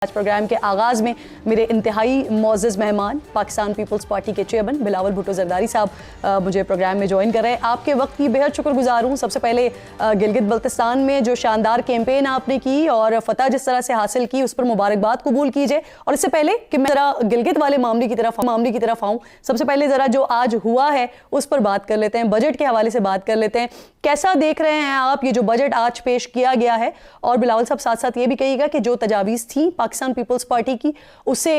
आज प्रोग्राम के आगाज़ में मेरे इंतहाई मोअज़्ज़ज़ मेहमान पाकिस्तान पीपल्स पार्टी के चेयरमैन बिलावल भुट्टो ज़रदारी साहब मुझे प्रोग्राम में ज्वाइन कर रहे हैं। आपके वक्त की बेहद शुक्रगुजार हूँ। सबसे पहले गिलगित बल्तिस्तान में जो शानदार कैंपेन आपने की और फ़तह जिस तरह से हासिल की उस पर मुबारकबाद कबूल कीजिए। और इससे पहले कि मैं ज़रा गिलगित वाले मामले की तरफ आऊँ, सबसे पहले ज़रा जो आज हुआ है उस पर बात कर लेते हैं, बजट के हवाले से बात कर लेते हैं। कैसा देख रहे हैं आप ये जो बजट आज पेश किया गया है? और बिलावल साहब साथ साथ ये भी कहिएगा कि जो तजावीज़ थी पाकिस्तान पीपल्स पार्टी की उसे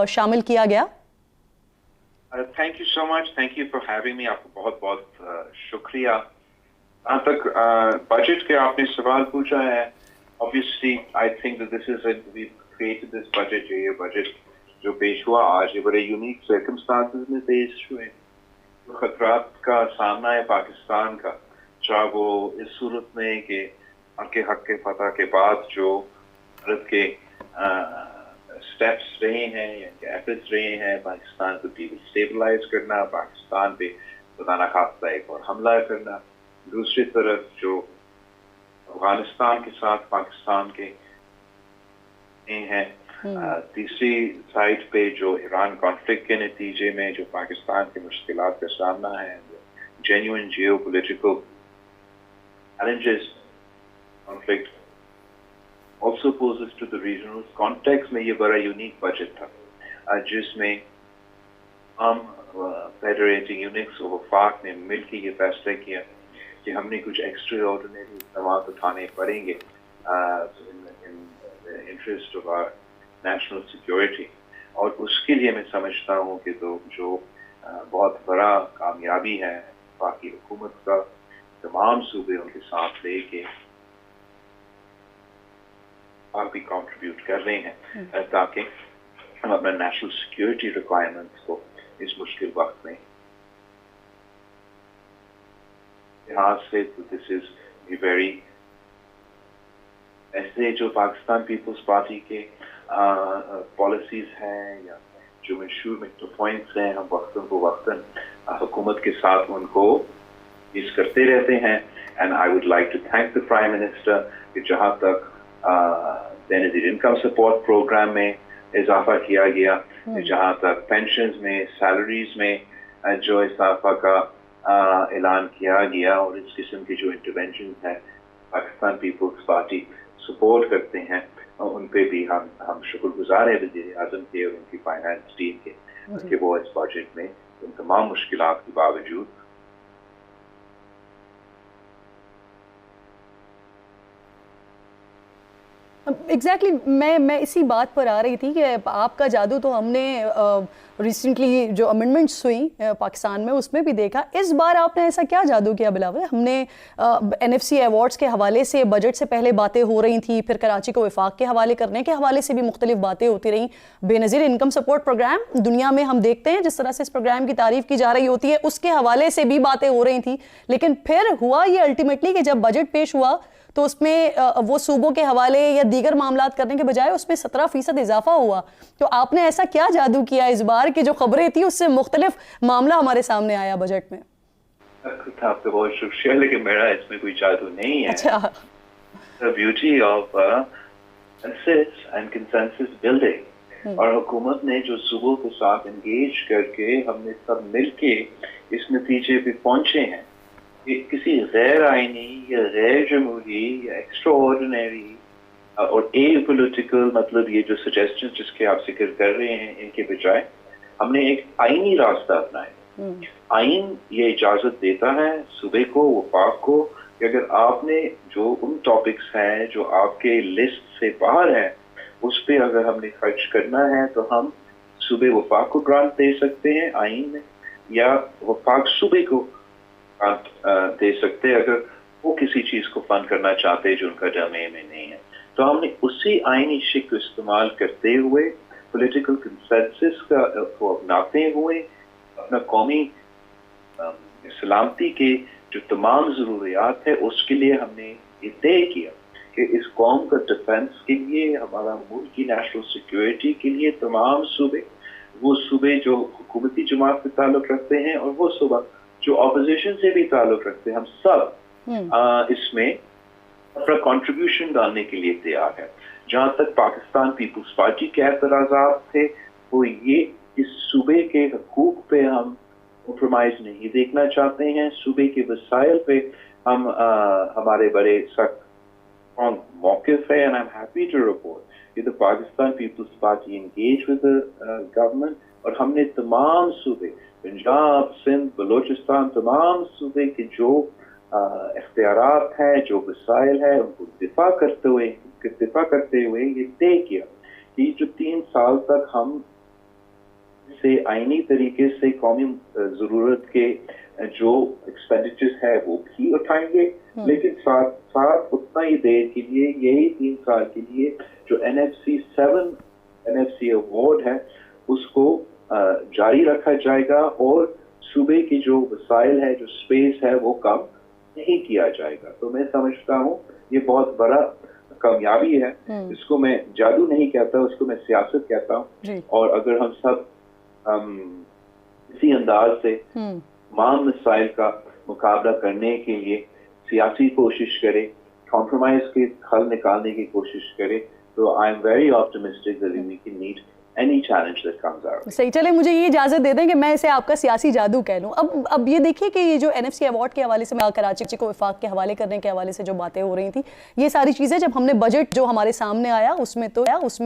शामिल किया गया। Thank you so much, thank you for having me. आपको बहुत बहुत शुक्रिया। जहाँ तक बजट के आपने सवाल पूछा है, obviously I think that this is we created this budget, ये बजट जो पेश हुआ आज ये बड़े यूनिक सर्कमस्टांसेस में पेश हुए। जो खतरात का सामना है पाकिस्तान का, चाहे वो इस सूरत में कि उनके हक के फतह के बाद जो भारत के स्टेप्स रहे हैं या एफर्ट्स रहे हैं पाकिस्तान को डिस्टेबलाइज करना, पाकिस्तान पे खुदा न खास्ता एक और हमला करना, दूसरी तरफ जो अफगानिस्तान के साथ पाकिस्तान के हैं, तीसरी साइड पे जो ईरान कॉन्फ्लिक्ट के नतीजे में जो पाकिस्तान की मुश्किलात का सामना है, genuine geo political challenges, conflict also poses to the regional context में ये बड़ा यूनिक बजट था जिसमें हम फेडरेटिंग यूनिट्स और वफाक ने मिलकर ये फैसला किया कि हमने कुछ एक्स्ट्रा ऑर्डिनरी इक़दाम उठाने पड़ेंगे in interest of our national security. और उसके लिए मैं समझता हूँ कि तो जो बहुत बड़ा कामयाबी है बाकी हुकूमत का, तमाम सूबे उनके साथ लेके आप भी कंट्रीब्यूट कर रहे हैं ताकि हम अपना नेशनल सिक्योरिटी रिक्वायरमेंट्स को इस मुश्किल वक्त में लिहाज से तो दिस इज वेरी ऐसे जो पाकिस्तान पीपल्स पार्टी के पॉलिसीज हैं या जो मशहूर पॉइंट्स हैं, हम वक्तन हुकूमत के साथ उनको इस करते रहते हैं। And I would like to thank the prime minister कि जहाँ तक बेनिफिट इनकम सपोर्ट प्रोग्राम में इजाफा किया गया, जहाँ तक पेंशन्स में, सैलरीज में जो इजाफा का ऐलान किया गया और इस किस्म की जो इंटरवेंशन है पाकिस्तान पीपल्स पार्टी सपोर्ट करते हैं, उन पे भी हम शुक्रगुजार है वज़ीर आज़म के और उनकी फाइनेंस टीम के कि वो इस बजट में इन तमाम मुश्किलात के बावजूद एग्जैक्टली मैं इसी बात पर आ रही थी कि आपका जादू तो हमने रिसेंटली जो अमेंडमेंट्स हुई पाकिस्तान में उसमें भी देखा। इस बार आपने ऐसा क्या जादू किया बिलावल? हमने NFC अवार्ड्स के हवाले से बजट से पहले बातें हो रही थी, फिर कराची को वफाक के हवाले करने के हवाले से भी मुख्तलिफ बातें होती रहीं। बेनज़ीर इनकम सपोर्ट प्रोग्राम दुनिया में हम देखते हैं जिस तरह से इस प्रोग्राम की तारीफ़ की जा रही होती है, उसके हवाले से भी बातें हो रही थी। लेकिन फिर हुआ ये अल्टीमेटली कि जब बजट पेश हुआ तो उसमें वो सूबों के हवाले या दीगर मामलात करने के बजाय उसमें 17% इजाफा हुआ। तो आपने ऐसा क्या जादू किया इस बार कि जो खबरें थी उससे मुख्तलिफ मामला हमारे सामने आया बजट में? आपका बहुत शुक्रिया, लेकिन मेरा इसमें कोई जादू नहीं है। अच्छा। The beauty of consensus and consensus building और हुकूमत ने जो सूबों के साथ एंगेज करके हमने सब मिलके इस नतीजे पे पहुंचे हैं कि किसी गैर आईनी या गैर जमहूरी या एक्स्ट्रा ऑर्डिनरी और ए पॉलिटिकल मतलब ये जो सजेशन जिसके आप जिक्र कर रहे हैं इनके बजाय हमने एक आईनी रास्ता अपनाया। आइन ये इजाजत देता है सूबे को, वफाक को कि अगर आपने जो उन टॉपिक्स हैं जो आपके लिस्ट से बाहर हैं उस पे अगर हमने खर्च करना है तो हम सूबे वफाक को ग्रांट दे सकते हैं आइन में, या वफाक सूबे को दे सकते हैं अगर वो किसी चीज को फंड करना चाहते हैं जो उनका डोमेन में नहीं है। तो हमने उसी आईनी शिक को इस्तेमाल करते हुए पॉलिटिकल कंसेंसस को अपनाते हुए अपना कौमी सलामती के जो तमाम ज़रूरियात है उसके लिए हमने ये तय किया कि इस कौम का डिफेंस के लिए, हमारा मुल्क की नेशनल सिक्योरिटी के लिए तमाम सूबे, वो सूबे जो हुकूमती जमात से ताल्लुक रखते हैं और वो सूबा जो अपोजिशन से भी ताल्लुक रखते हैं, हम सब इसमें अपना कंट्रीब्यूशन डालने के लिए तैयार है। जहाँ तक पाकिस्तान पीपल्स पार्टी के एतराज़ात थे वो ये इस सूबे के हकूक पे हम कॉम्प्रोमाइज नहीं देखना चाहते हैं, सूबे के वसाइल पे हम हमारे बड़े सख्त मौक़िफ़ है, and I'm happy to report that the Pakistan People's Party engaged with the government और हमने तमाम सूबे पंजाब, सिंध, बलूचिस्तान तमाम सूबे के जो इख्तियारात हैं, जो वसाइल है, उनको दिफा करते हुए ये तय किया कि जो 3 साल तक हम से आईनी तरीके से कौमी ज़रूरत के जो एक्सपेंडिचर्स है वो भी उठाएंगे, लेकिन साथ साथ उतना ही देर के लिए यही 3 साल के लिए जो NFC 7 NFC अवार्ड है उसको जारी रखा जाएगा और सूबे की जो वसाइल है, जो स्पेस है वो कम नहीं किया जाएगा। तो मैं समझता हूँ ये बहुत बड़ा कामयाबी है। इसको मैं जादू नहीं कहता, उसको मैं सियासत कहता हूँ। और अगर हम सब इसी अंदाज से तमाम मसाइल का मुकाबला करने के लिए सियासी कोशिश करें, कॉम्प्रोमाइज के हल निकालने की कोशिश करें, तो I am very optimistic that we can meet any challenge that comes our way. सही, चले मुझे ये इजाज़त दे दें कि मैं इसे आपका सियासी जादू कह लूँ। अब ये देखिए कि ये जो NFC अवार्ड के हवाले से कराची को वफाक के हवाले करने के हवाले से जो बातें हो रही थी, ये सारी चीज़ें जब हमने बजट जो हमारे सामने आया उसमें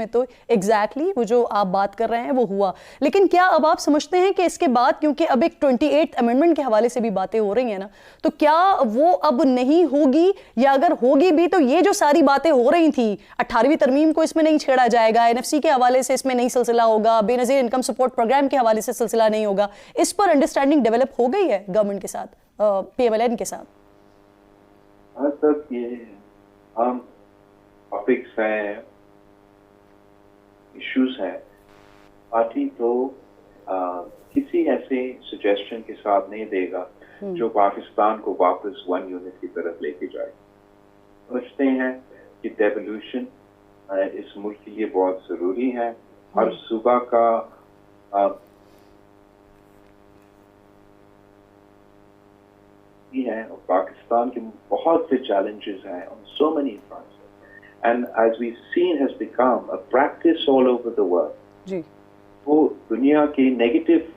तो एग्जैक्टली वो जो आप बात कर रहे हैं वो हुआ। लेकिन क्या अब आप समझते हैं कि इसके बाद, क्योंकि अब एक 28th अमेंडमेंट के हवाले से भी बातें हो रही हैं ना, तो क्या वो अब नहीं होगी, या अगर होगी भी तो ये जो सारी बातें हो रही थी 18वीं तरमीम को इसमें नहीं छेड़ा जाएगा, NFC के हवाले से इसमें नहीं सिलसिला होगा, बेनज़ीर इनकम सपोर्ट प्रोग्राम के हवाले से सिलसिला नहीं होगा, इस पर अंडरस्टैंडिंग डेवलप हो गई है गवर्नमेंट के साथ, PMLN के साथ? हाँ तक ये हम टॉपिक्स हैं, इश्यूज हैं, पार्टी तो किसी ऐसे सजेशन के साथ नहीं देगा जो पाकिस्तान को वापस 1 यूनिट की तरफ लेके जाए। समझते हैं कि डेवोल्यूशन इस मुल्क के लिए बहुत जरूरी है। हर सूबा का है और पाकिस्तान के बहुत से चैलेंजेस हैं on so many fronts, and as we've seen has become a practice all over the world. जी। वो दुनिया के नेगेटिव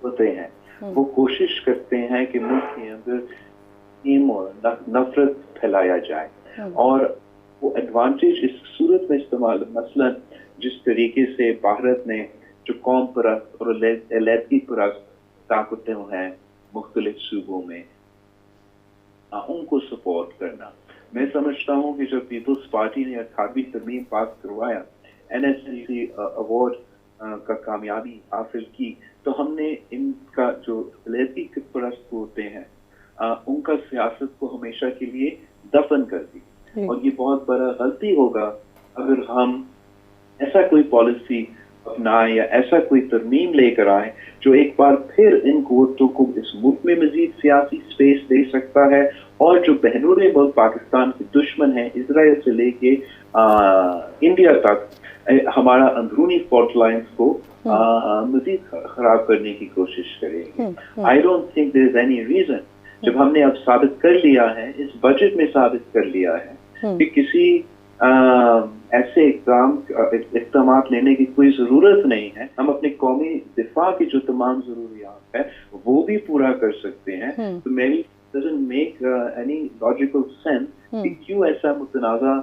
होते हैं, वो कोशिश करते हैं कि मुल्क के अंदर और नफरत फैलाया जाए और वो एडवांटेज इस सूरत में इस्तेमाल, मसलन जिस तरीके से भारत ने जो कौम परस्त और अलहदगी परस्त ताकतें हैं मुख्तलिफ सूबों में उनको सपोर्ट करना। मैं समझता हूँ कि जब पीपल्स पार्टी ने 18वीं तरमीम पास करवाया, NFC अवार्ड का कामयाबी हासिल की, तो हमने इनका जो अलहदगी परस्त होते हैं उनका सियासत को हमेशा के लिए दफन कर दी। और ये बहुत बड़ा गलती होगा अगर हम ऐसा कोई पॉलिसी अपनाएं या ऐसा कोई तरमीम लेकर आए जो एक बार फिर इन कुव्वतों को इस मुल्क में मजीद सियासी स्पेस दे सकता है और जो बहनूर मुल्क पाकिस्तान के दुश्मन हैं, इसराइल से लेके इंडिया तक हमारा अंदरूनी फॉल्ट लाइन्स को मजीद खराब करने की कोशिश करेंगे। I don't think there is any reason, जब हमने अब साबित कर लिया है, इस बजट में साबित कर लिया है कि किसी ऐसे इक़दाम लेने की कोई ज़रूरत नहीं है। हम अपने कौमी दिफा की जो तमाम ज़रूरियात है वो भी पूरा कर सकते हैं। तो मेरी doesn't make any logical sense कि क्यों ऐसा मुतनाज़ा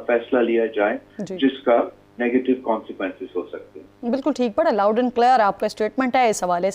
फैसला लिया जाए जिसका नेगेटिव कॉन्सिक्वेंसेस हो सकते हैं। बिल्कुल ठीक, बड़ा लाउड एंड क्लियर आपका स्टेटमेंट है इस हवाले